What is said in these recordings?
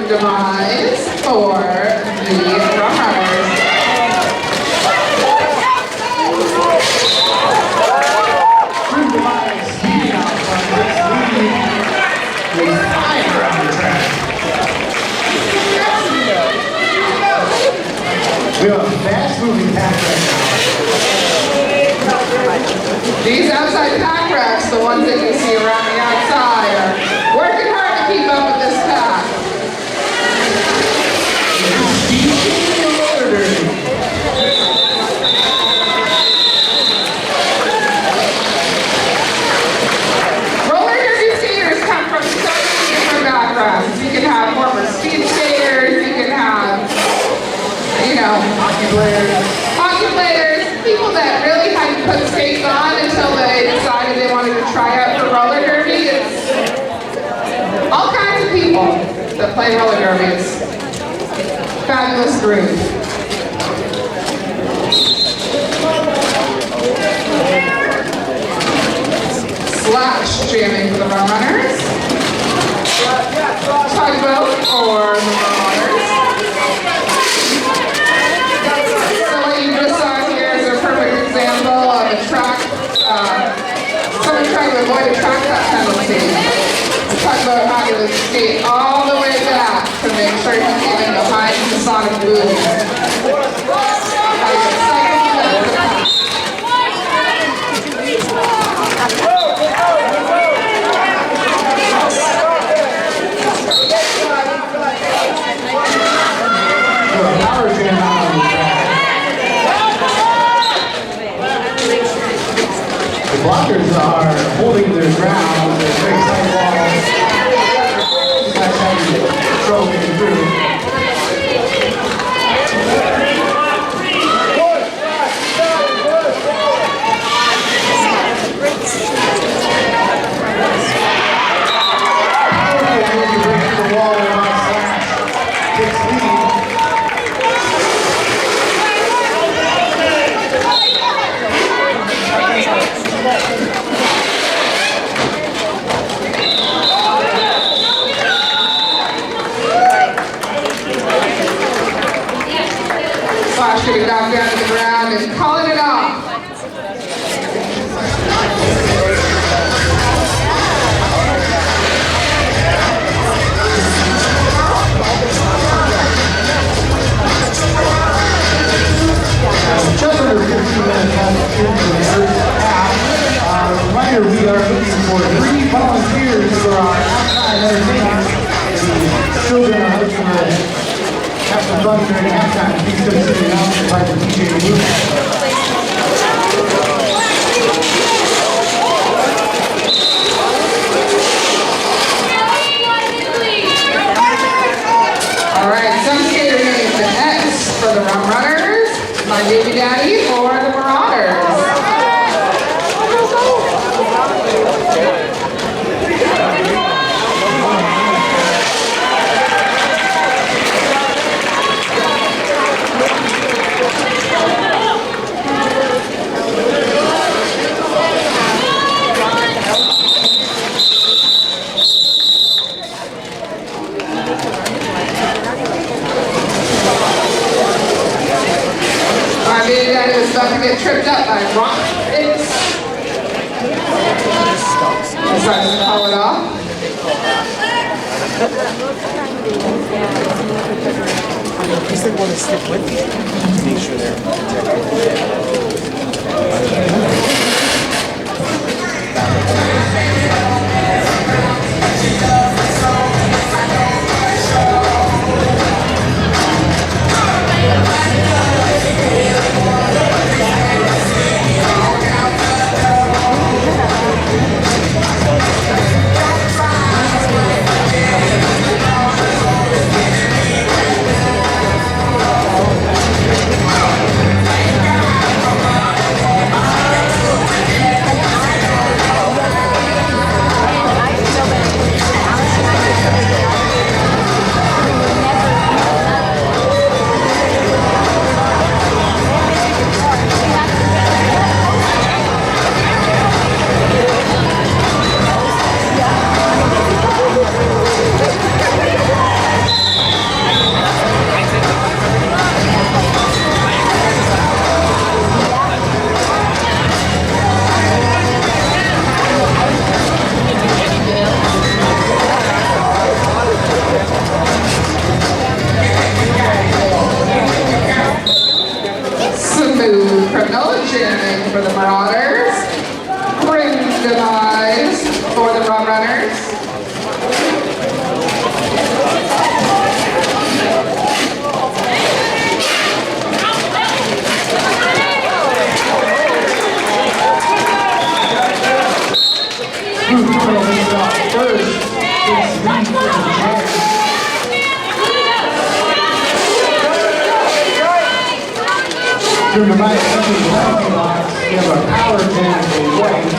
demise for the Rumrunners. Group demise speeding out from this lead. They flying around the track. We have a fast-moving pack right now. These outside pack racks, the ones that you see around the outside, are working hard to keep up with this pack. Roller derby skaters come from so many different backgrounds. You can have former speed skaters, you can have, you know, hockey players, people that really hadn't put skates on until they decided they wanted to try out for roller derby. It's all kinds of people that play roller derby. It's a fabulous group. Slash jamming for the Rumrunners. Tugboat for the Marauders. So what you just saw here is a perfect example of a track, someone trying to avoid a track cut penalty. Tugboat had to skate all the way back to make sure he's getting behind the sonic boom. The blockers are holding their ground with their big sidewalls. That's how you control getting through. Flash getting knocked down to the ground and calling it off. Just under 15 minutes left into the first half. Reminder, we are looking for 3 volunteers for our outside entertainment. The children are hoping to have some fun during halftime. Please come sit down and invite the DJ to move. All right, some skater named the X for the Rumrunners, my baby daddy for the Marauders. My baby daddy was about to get tripped up by rock. Decided to call it off. Because they want to stick with me. Make sure they're Driven by a couple of blocks, we have a power 10 for white.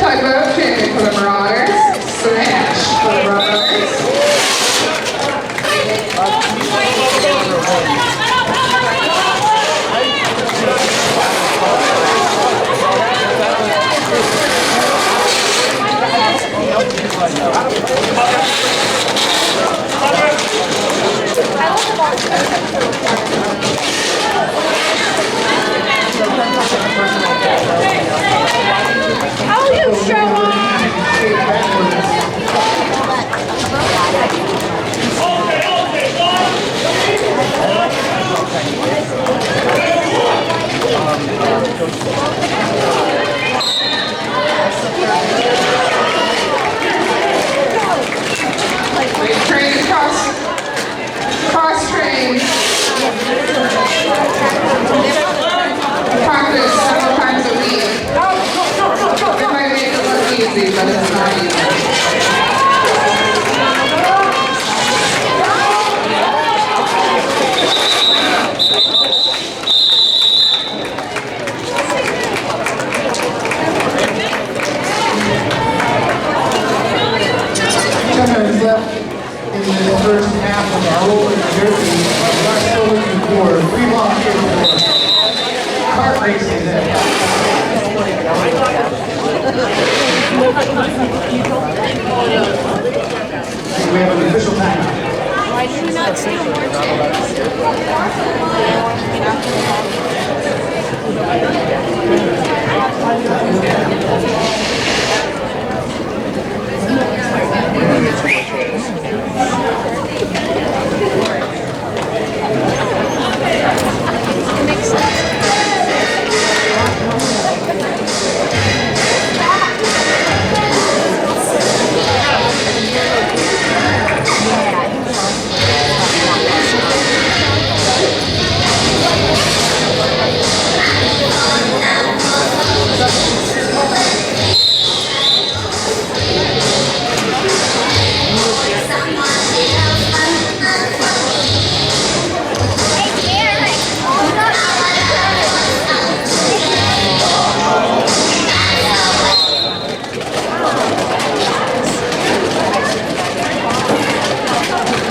Tugboat champion for the Marauders. Smash for the Rumrunners. Oh, you show up! They train cross train. Practice several times a week. It might make it look easy, but it's not easy. Left in the first half of our roller derby. We're still looking for 3 volunteers for kart racing. We have an official timeout. Why did we not steal more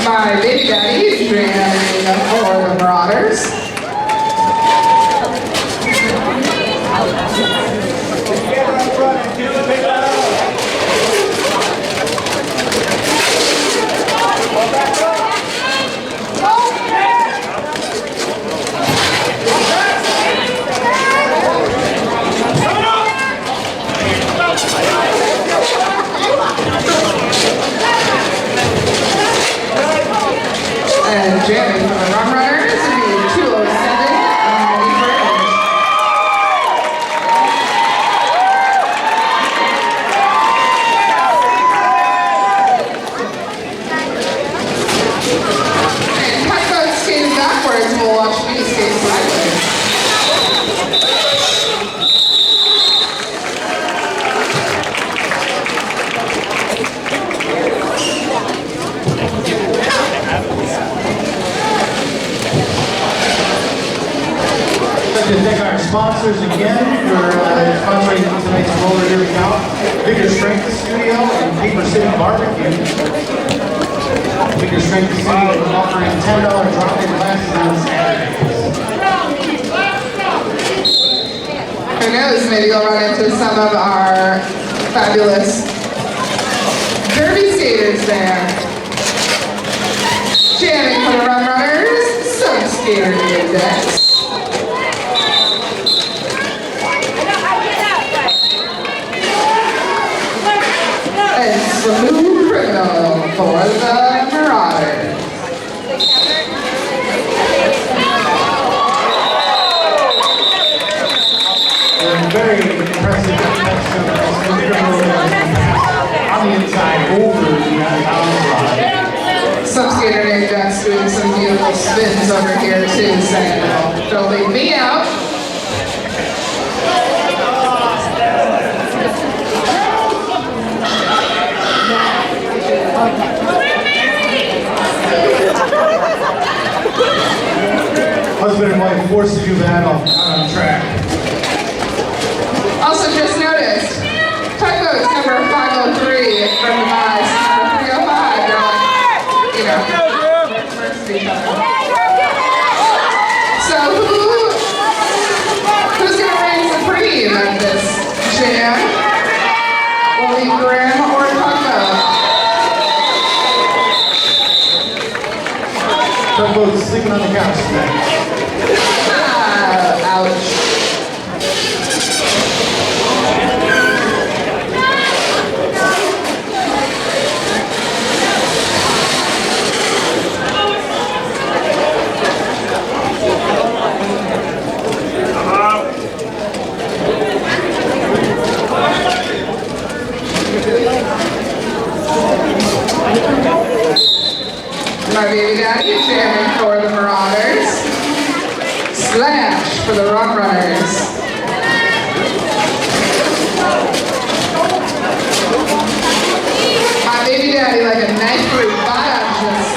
My baby daddy is training for the Marauders. And jamming for the Rumrunners would be 207 and tugboat skating backwards, we'll watch me skate sideways. I'd like to thank our sponsors again for sponsoring tonight's roller derby out. Bigger Strength Studio and Paper City Barbecue. Bigger Strength Studio offering $10 drop-in classes on Saturdays. Who knows, maybe you'll run into some of our fabulous derby skaters there. Jamming for the Rumrunners, some skater index. And Smooth Criminal for the Marauders. Very impressive connection on the inside over the out-of-bounds line. Some skater named Jack's doing some beautiful spins over here too, saying, "Don't leave me out." Husband and wife forced to do battle out on track. Also just noticed, tugboats number 503 from the mice, number 305, they're like, you know, first to each other. So who's gonna reign supreme at this jam? Will it be Graham or tugboat? Tugboat's sleeping on the couch tonight. Ouch. My baby daddy jamming for the Marauders. Slash for the Rumrunners. My baby daddy like a knife through bottom, just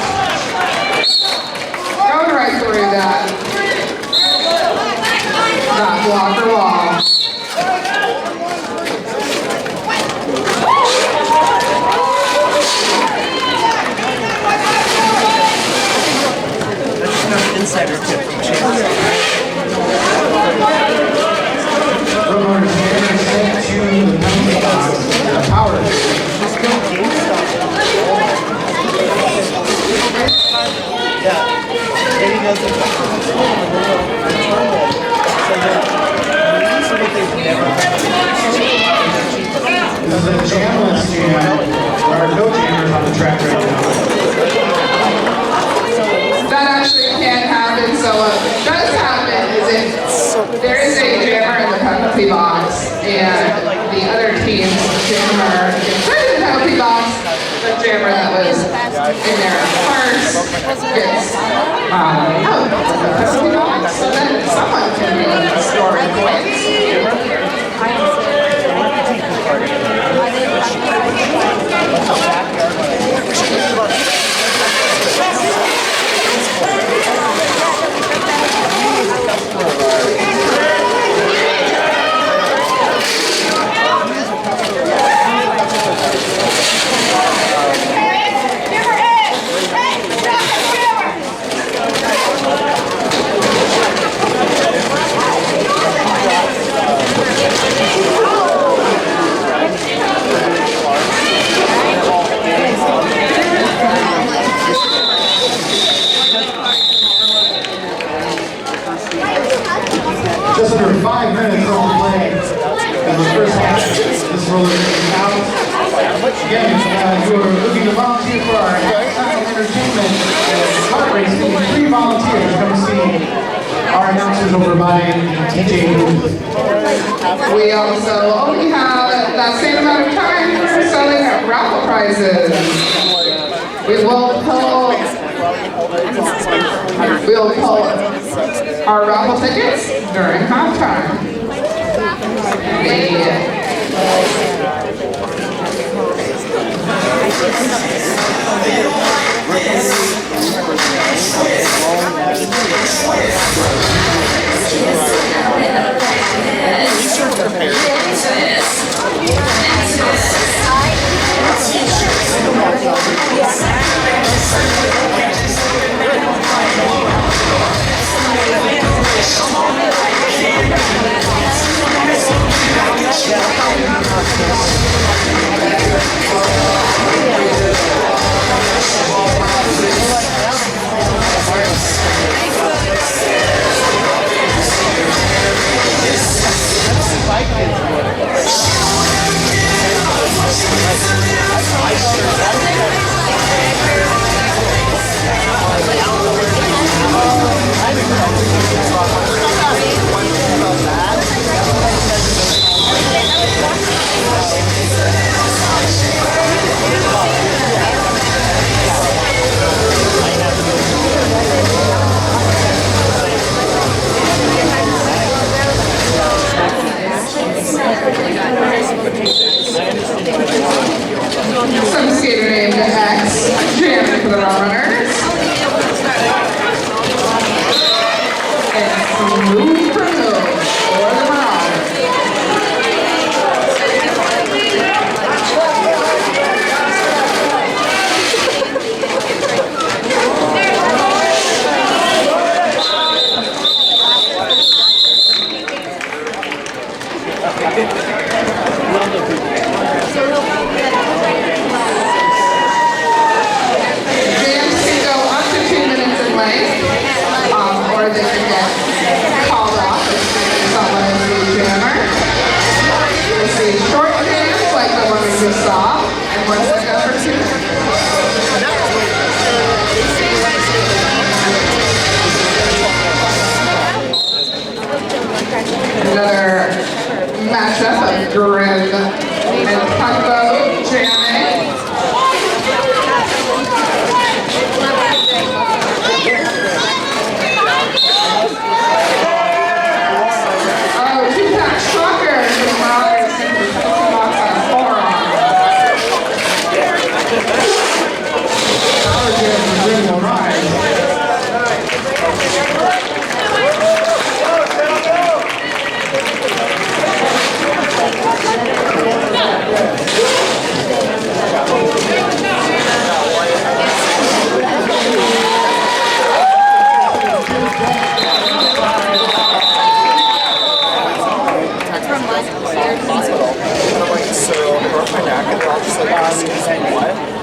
going right through that blocker wall. Insider tip from Chance. Rumrunners sent to the penalty box. Power. Yeah. Eddie doesn't. So they've never This is a jamless jam. There are no jammers on the track right now. That actually can't happen, so what does happen is if there is a jammer in the penalty box and the other team's jammer gets rid of the penalty box, the jammer that was in there first gets out of the penalty box, so then someone can be scoring points. Just under 5 minutes of play in the first half. This roller is out. Again, you are looking to volunteer for our halftime entertainment kart racing. 3 volunteers come see our announcers over by DJ booth. We also only have that same amount of time for selling raffle prizes. We'll pull our raffle tickets during halftime. Some skater named X, jamming for the Rumrunners. And Smooth for the Marauders. Jams can go up to 2 minutes in length, or they can get called off if someone is the jammer. We'll see short jams like the one we just saw, and ones that go for 2 minutes. Another matchup of Grim and Tugboat jamming. Oh, two-pack shocker for the Marauders and the box on a forearm. Power jam for Grim will rise.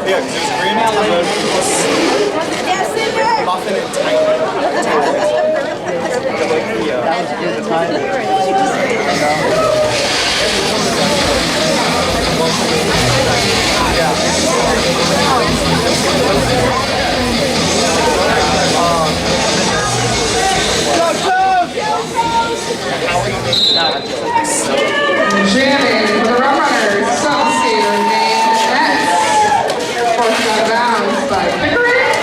Yeah, because there's green muffin and Jamming for the Rumrunners, some skater named X. Forced out of bounds by Pickering.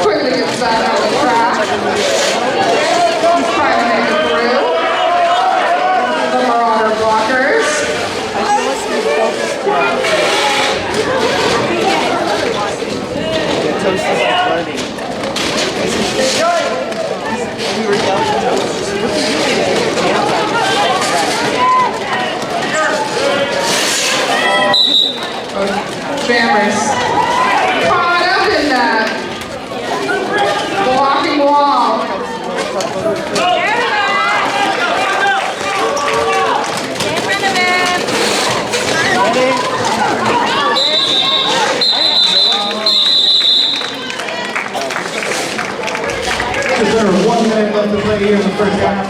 Quickly gets that out of the track. Trying to make it through. The Marauder blockers. Jammers caught up in that blocking wall. There's 1 minute left to play here in the first half.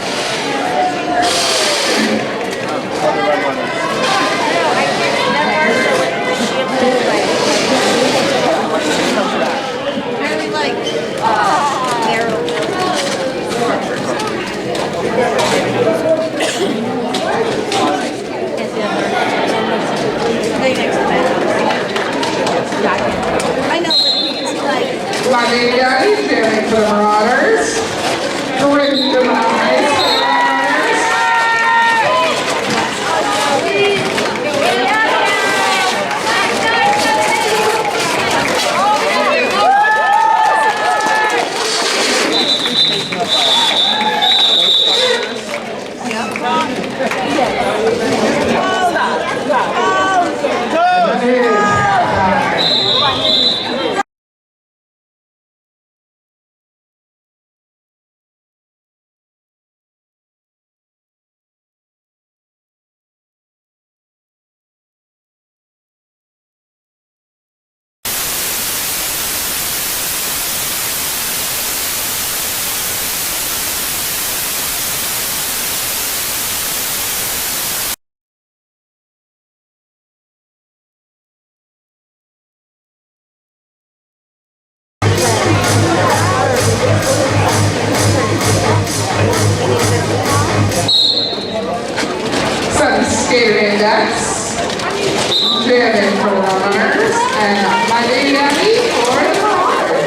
I know, but he's like. My baby daddy's jamming for the Marauders. Grim demise. And my baby Abby for the Marauders.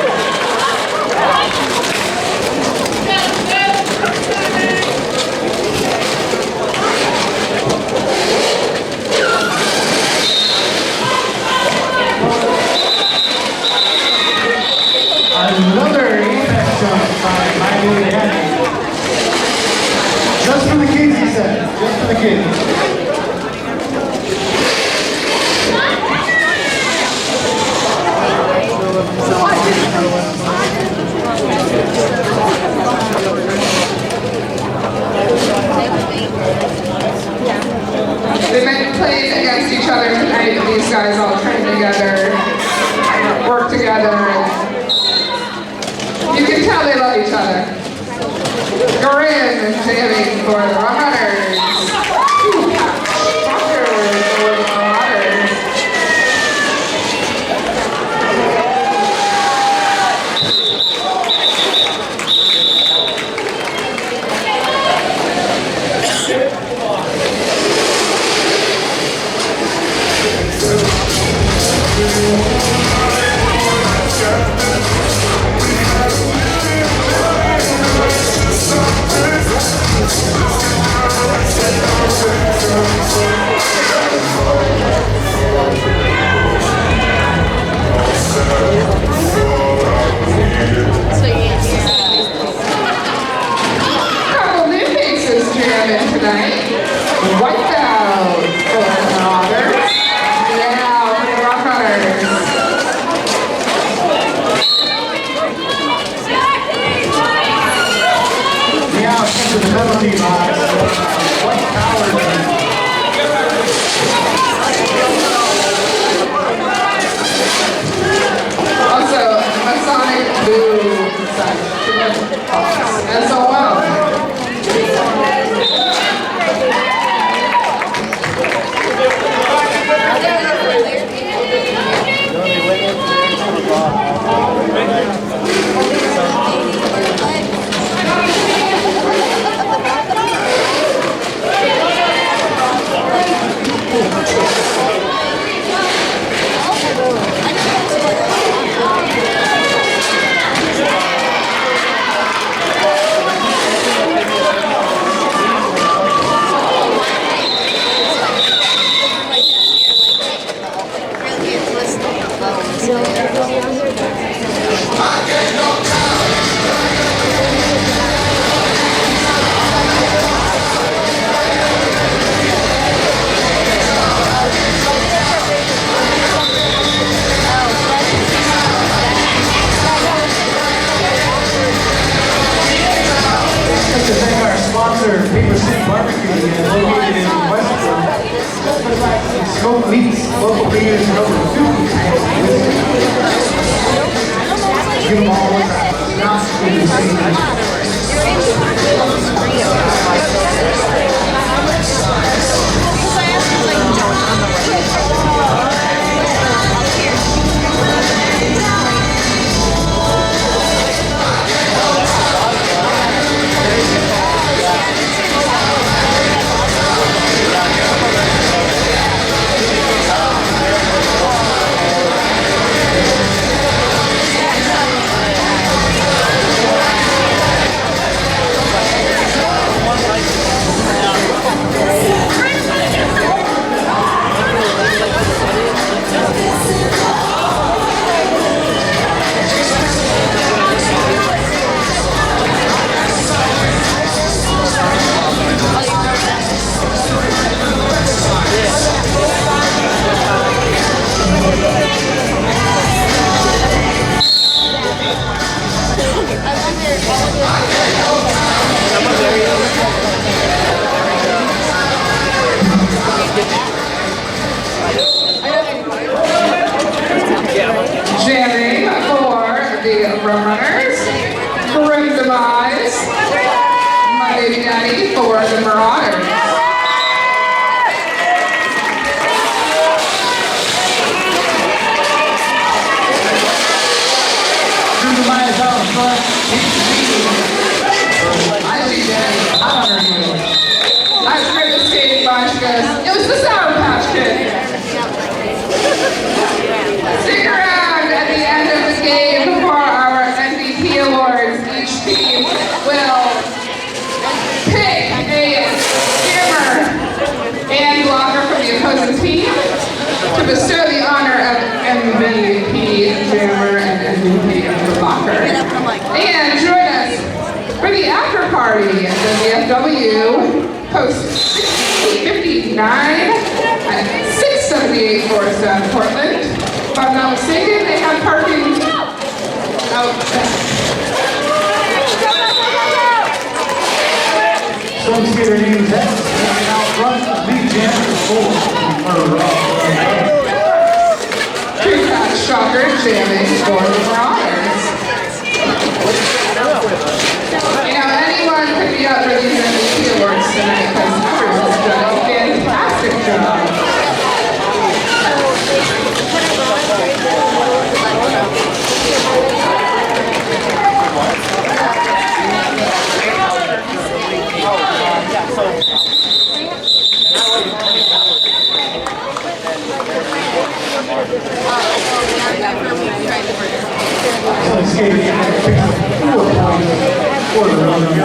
Another apex jump by my baby Abby. Just for the kids, he said. Just for the kids. They've been playing against each other tonight, and these guys all train together, work together, and you can tell they love each other. Corinne and Jamie for the Rumrunners. Shocker for the Marauders. Couple new faces jamming tonight. Wipeout for the Marauders. Now for the Rumrunners. Yeah, to the penalty box. White power. Also, Masonic Boo SOL. To thank our sponsor, Paper City Barbecue, located in Westbrook. Smoke meats, local beers, and over 2. Give them all one time. It's not in the same. Jamming for the Rumrunners. Grim Demise. My baby daddy for the Marauders. Grim Demise out in front. I see Daddy. I honor you. I heard the skating by. She goes, it was the Sour Patch Kid. bestow the honor of MVP Jammer and MVP Locker. And join us for the after party at the VFW Post 6059 at 678 Forest Ave, Portland. If I'm not mistaken, they have parking outside. Some skater names that's out front, big jam for True Cat Shocker jamming for the Marauders. You know, anyone could be up for these MVP awards tonight because everyone's done a fantastic job. some skaters picked up 4 points for the Rumrunners.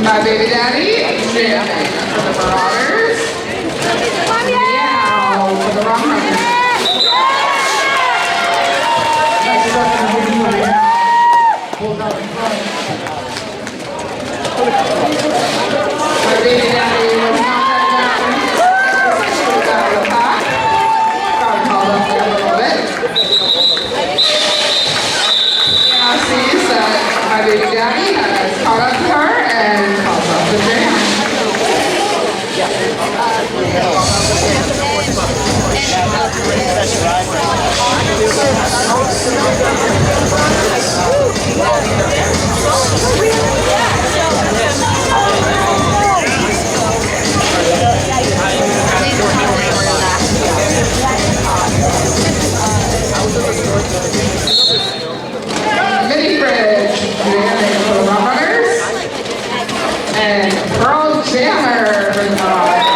My baby daddy, jamming for the Marauders. Meow for the Rumrunners. My baby daddy was not that down. She was out of the pack. Got called up there a little bit. Now sees that my baby daddy has caught up to her and calls off the jam. and Pearl Jammer for the Marauders.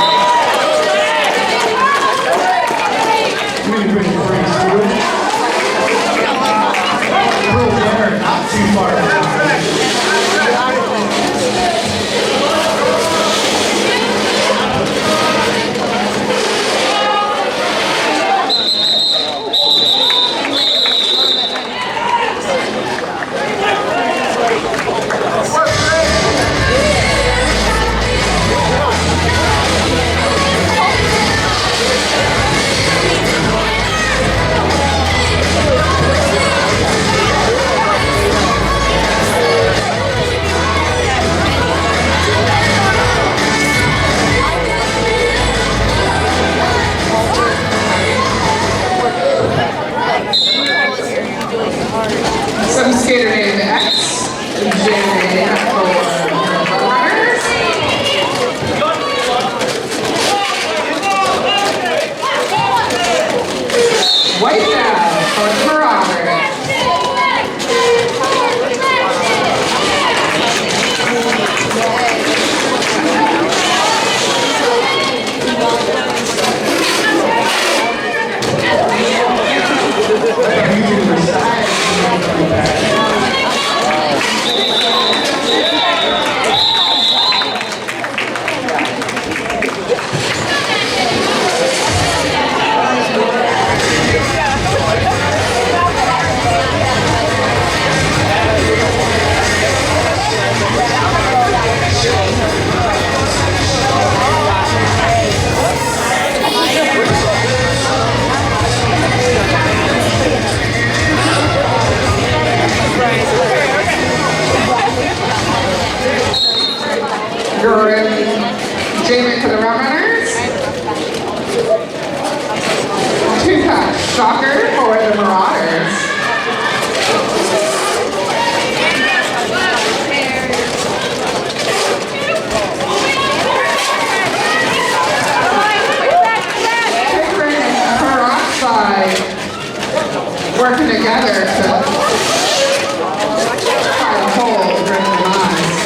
Really pretty friends, dude. Pearl Jammer, not too far behind. Some skater named X, J for Rumrunners. White now for the Marauders. Jamie for the Rumrunners. Two-pack Shocker for the Marauders. Pickering and Peroxide working together to try to hold during the lines.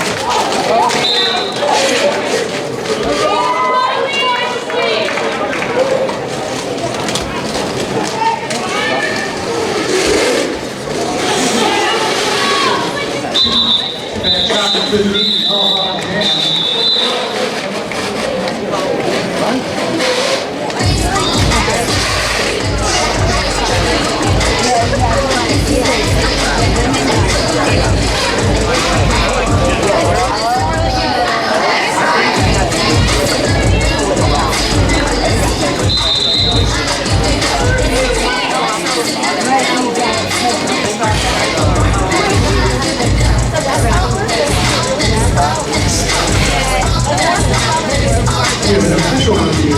Here's an official review.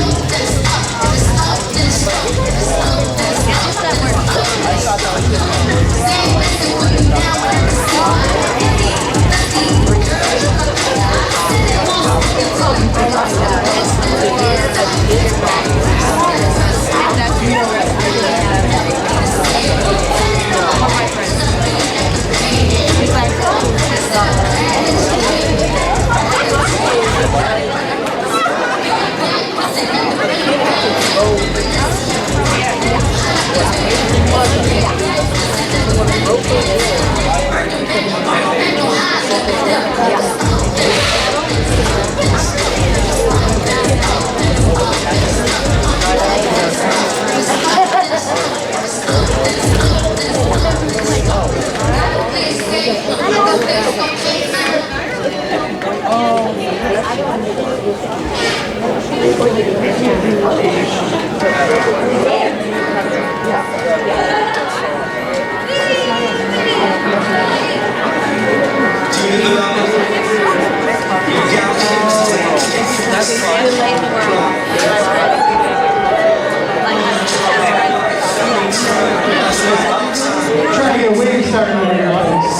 Trying to get a wave started over here, folks.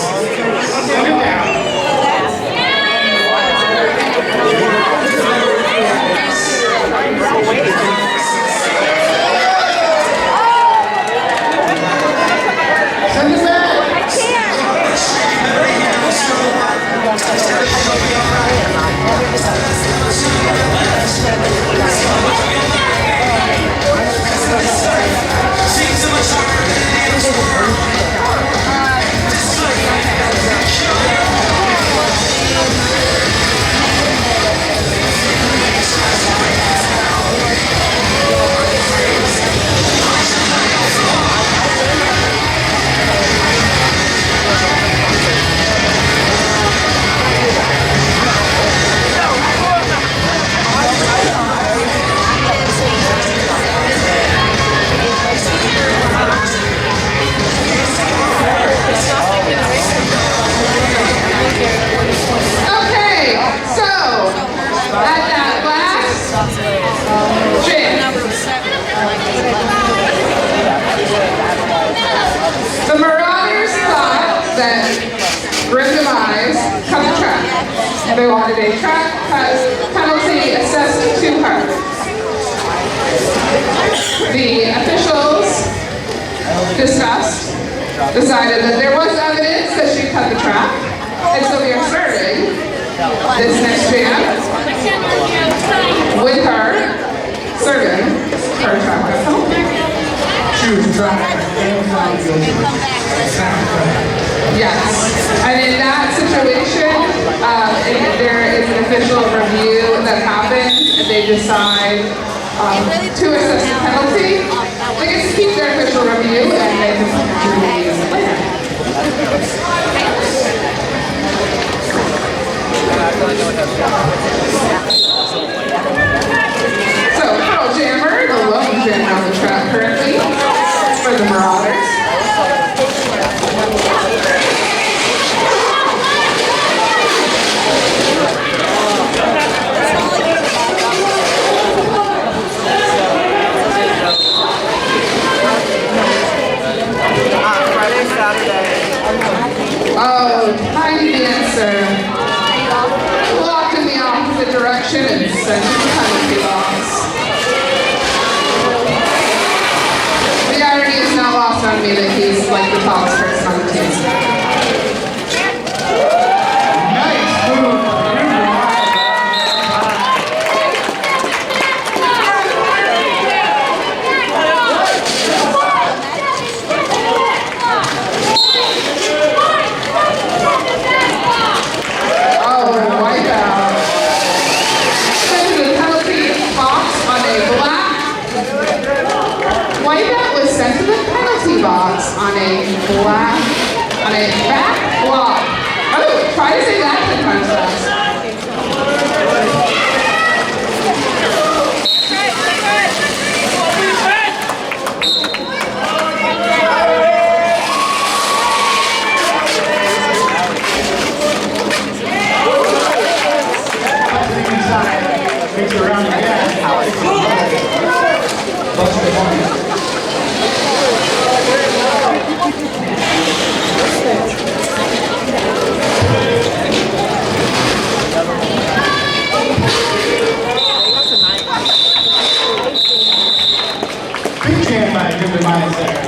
Send it down. Send it back. I can't. They wanted a track penalty assessed to her. The officials discussed, decided that there was evidence that she cut the track, and so we are starting this next jam with her serving her track penalty. Choose track and sound guilty. Yes, and in that situation, there is an official review that happens, and they decide to assess the penalty. They get to keep their official review, and they can potentially use it later. So, Pearl Jammer, the lone jammer on the track currently for the Marauders. Friday, Saturday. Oh, tiny dancer. Walked in the opposite direction and sent it to the penalty box. The irony is not lost on me that he's like the tallest person on the team. Nice move. Box on a back block. Oh, try to say that 10 times fast. Takes it around again. Big jam by Jimmy Myers there.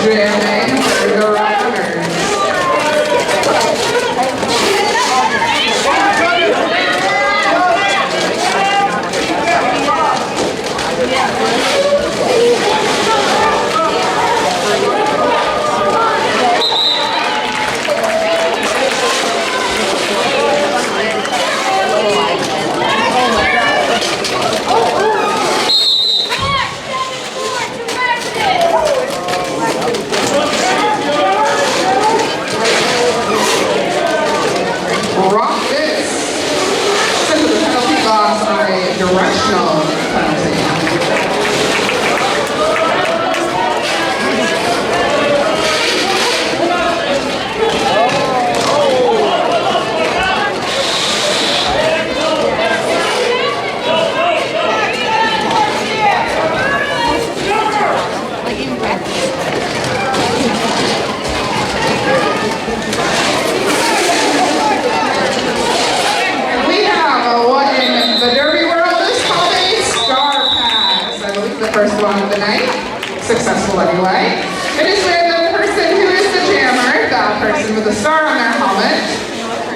Jamming for the Rumrunners. Rock this. Send to the penalty box on a directional penalty. We have what in the Derby world is called a star pass. I believe the first one of the night. Successful anyway. It is where the person who is the jammer, that person with the star on their helmet,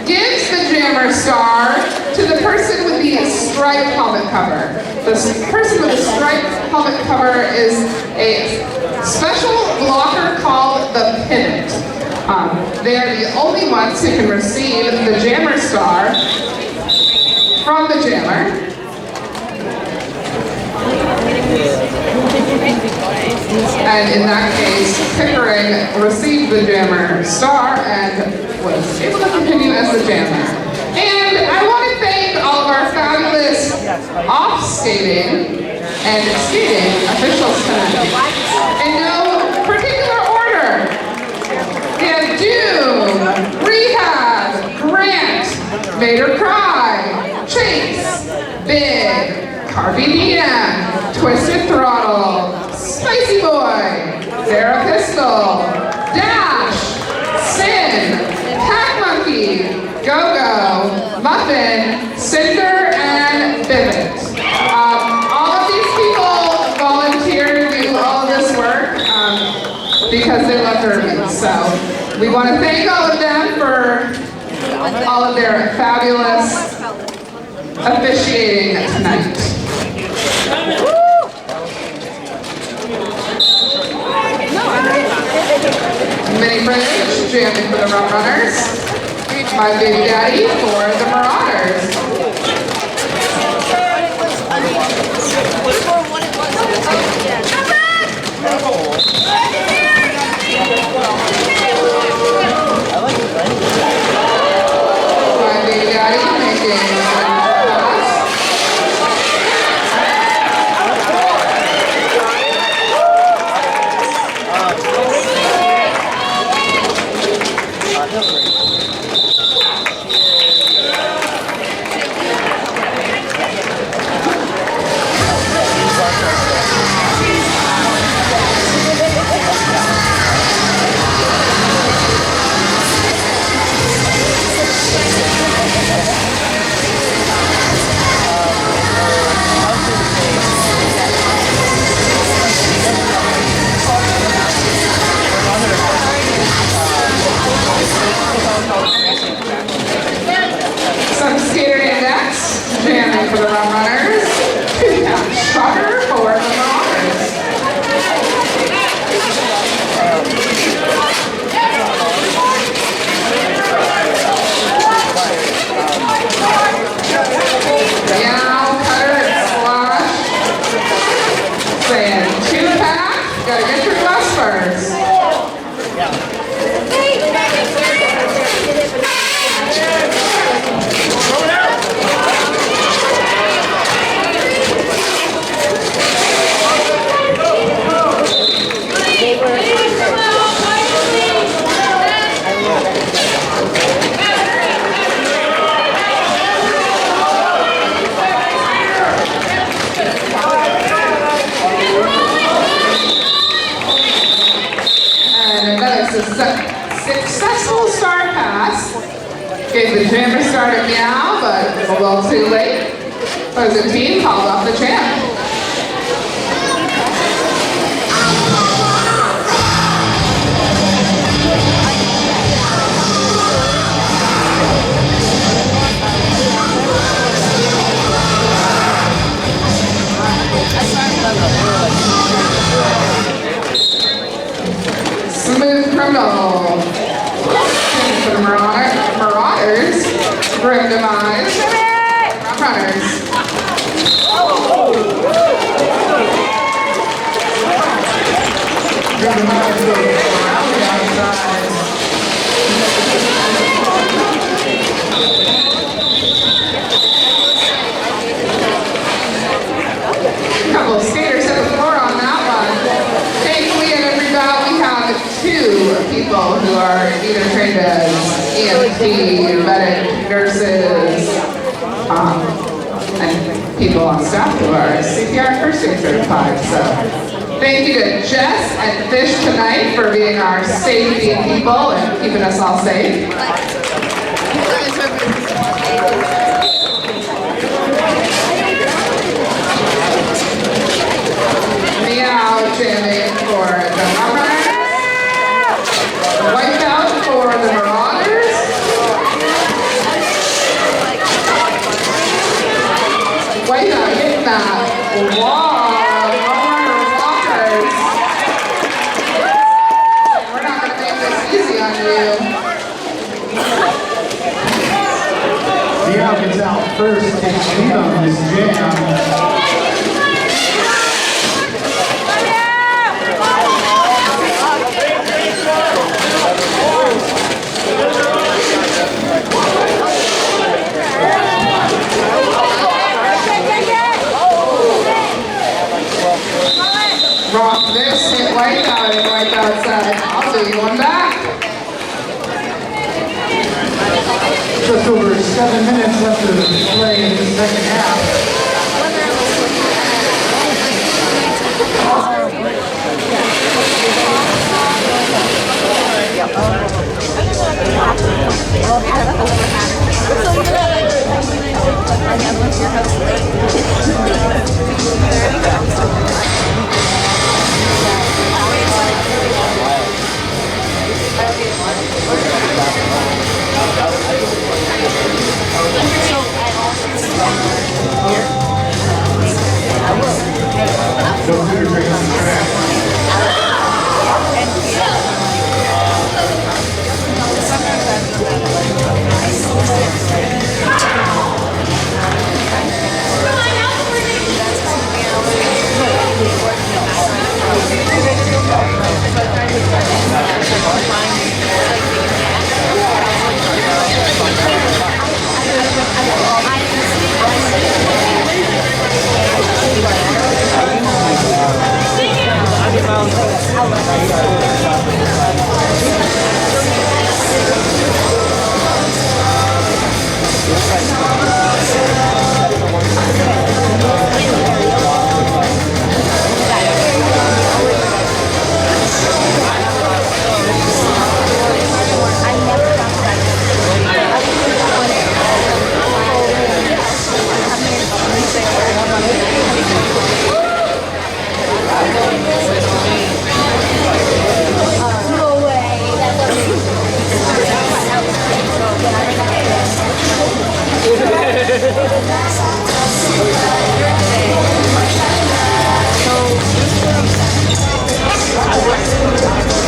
gives the jammer star to the person with the striped helmet cover. The person with the striped helmet cover is a special blocker called the pivot. They are the only ones who can receive the jammer star from the jammer. And in that case, Pickering received the jammer star and was able to continue as the jammer. And I want to thank our fabulous off-skating and skating officials tonight. In no particular order, we have Doom, Rehab, Grant, Vader Cry, Chase, Big, Carby DM, Twisted Throttle, Spicy Boy, Sarah Pistol, Dash, Sin, Pack Monkey, Go-Go, Muffin, Cinder, and Vivid. All of these people volunteer to do all of this work because they love derby. So we want to thank all of them for all of their fabulous officiating tonight. Mini Fridge, jamming for the Rumrunners. My Baby Daddy for the Marauders. My Baby Daddy making pass. Some skater index, jamming for the Rumrunners. 2-count shocker for the Marauders. Meow, cutter, and slash. Saying 2-pack, gotta get your glass first. Successful star pass. Gave the jammer start at Meow, but a little too late. Opposing team called off the champ. Smooth Criminal. For the Marauders. Grim Demise. Rumrunners. Grim Demise goes around the outside. Couple of skaters at the floor on that one. Thankfully, in every bout, we have 2 people who are either trained as EMT, medic, nurses, and people on staff who are CPR first aid certified. So thank you to Jess and Fish tonight for being our safety people and keeping us all safe. Meow jamming for the Rumrunners. Wipeout for the Marauders. Wipeout hitting that wall. Rumrunner walkers. We're not going to make this easy on you. Meow gets out first, takes lead on this jam. Okay, I'll do you one back. Just over 7 minutes left to play in the second half.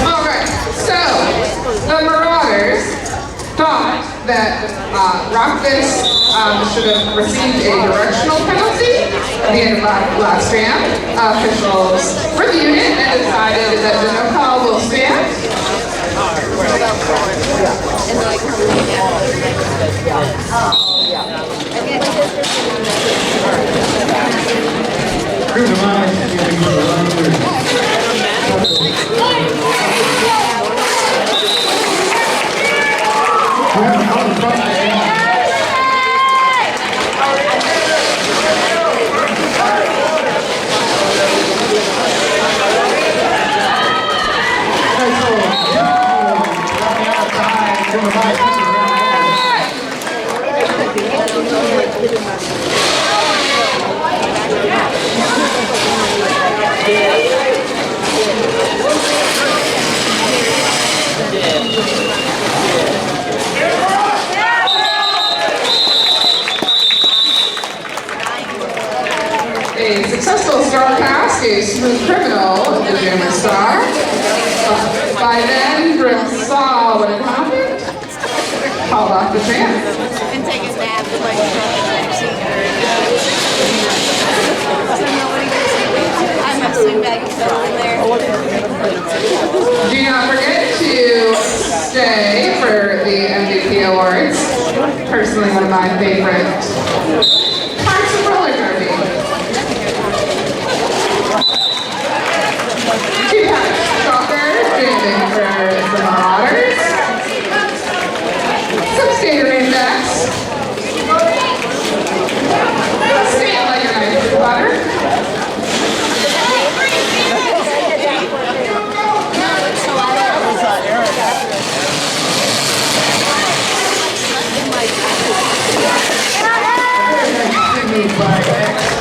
Alright, so the Marauders thought that Rockfist should have received a directional penalty at the end of last round. Officials reviewed it and decided that the no call will stand. Crew to mind, getting the run A successful star pass, a smooth criminal, the Jammer Star. By then, Grim saw what had happened, called off the chance. And take a nap with like I'm gonna swing back and forth in there. Do not forget to stay for the MVP awards. Personally, one of my favorite parts of roller derby. Two-pack stalker standing for the Marauders. Some skater index. Stand like a knife through butter.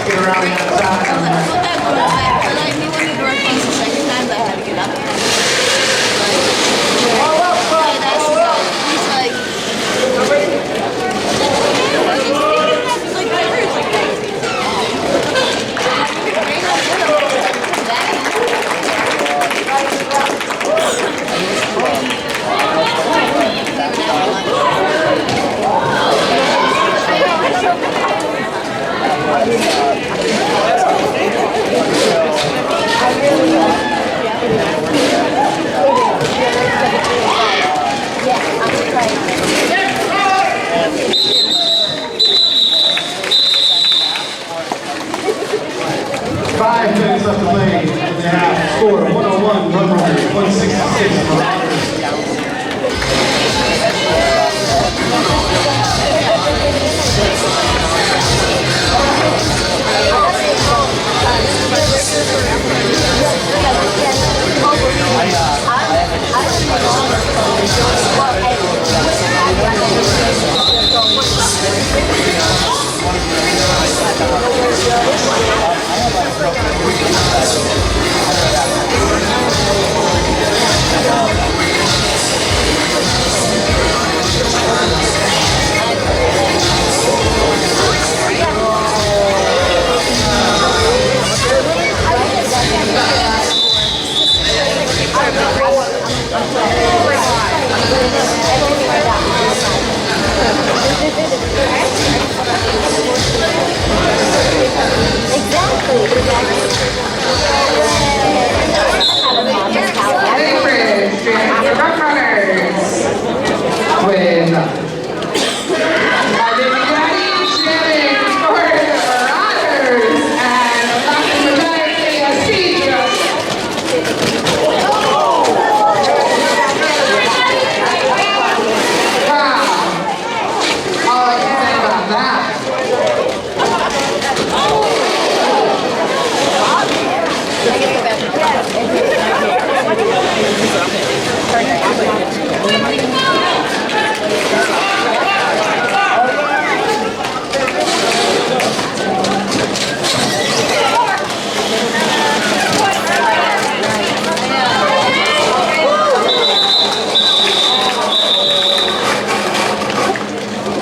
get around the outside. Five minutes left to play in the half. score 101 Rumrunners, 166 Marauders. With our big daddy Shannon for the Marauders and Casco Bay Wow. All I can say about that.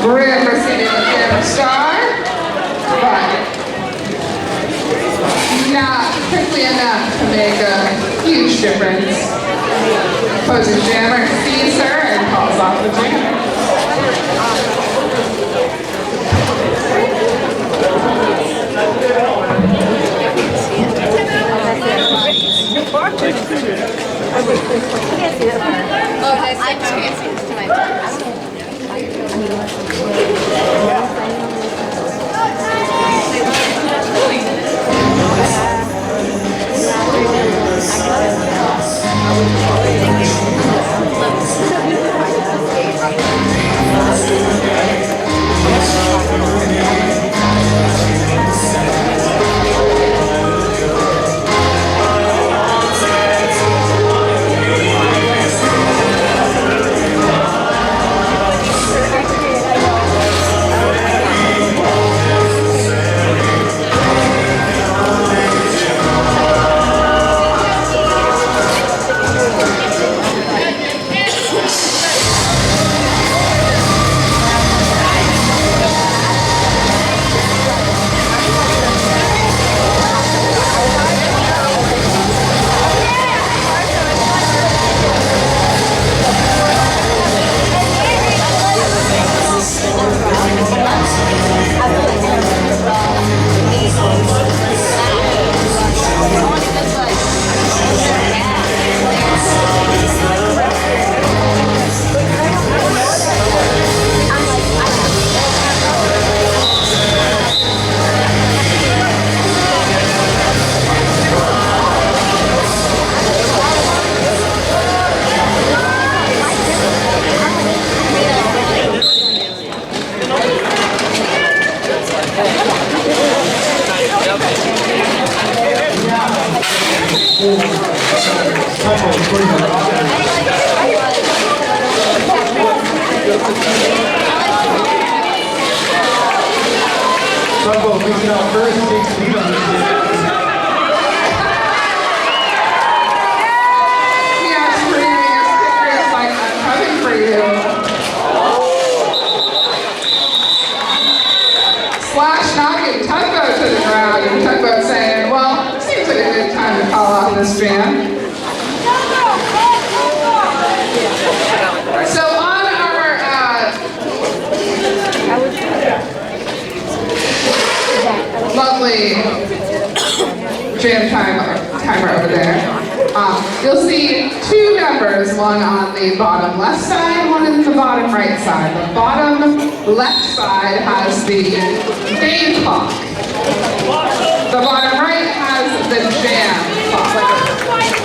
We're proceeding with the star, but not quickly enough to make a huge difference. Opposing jammer sees her and calls off the jammer. Tugboat picking up first, takes the lead on this one. Yeah, screaming as quickly as like, I'm coming for you. Slash knocking Tugboat to the ground and Tugboat saying, well, seems like a good time to call off this jam. So on our lovely jam timer over there, you'll see two numbers, one on the bottom left side, one in the bottom right side. The bottom left side has the game clock. The bottom right has the jam clock.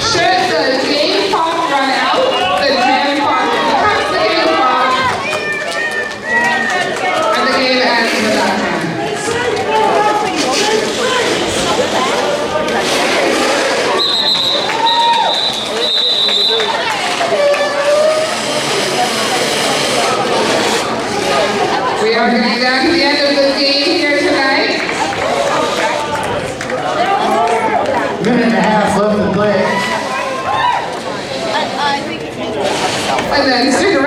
And then stick around.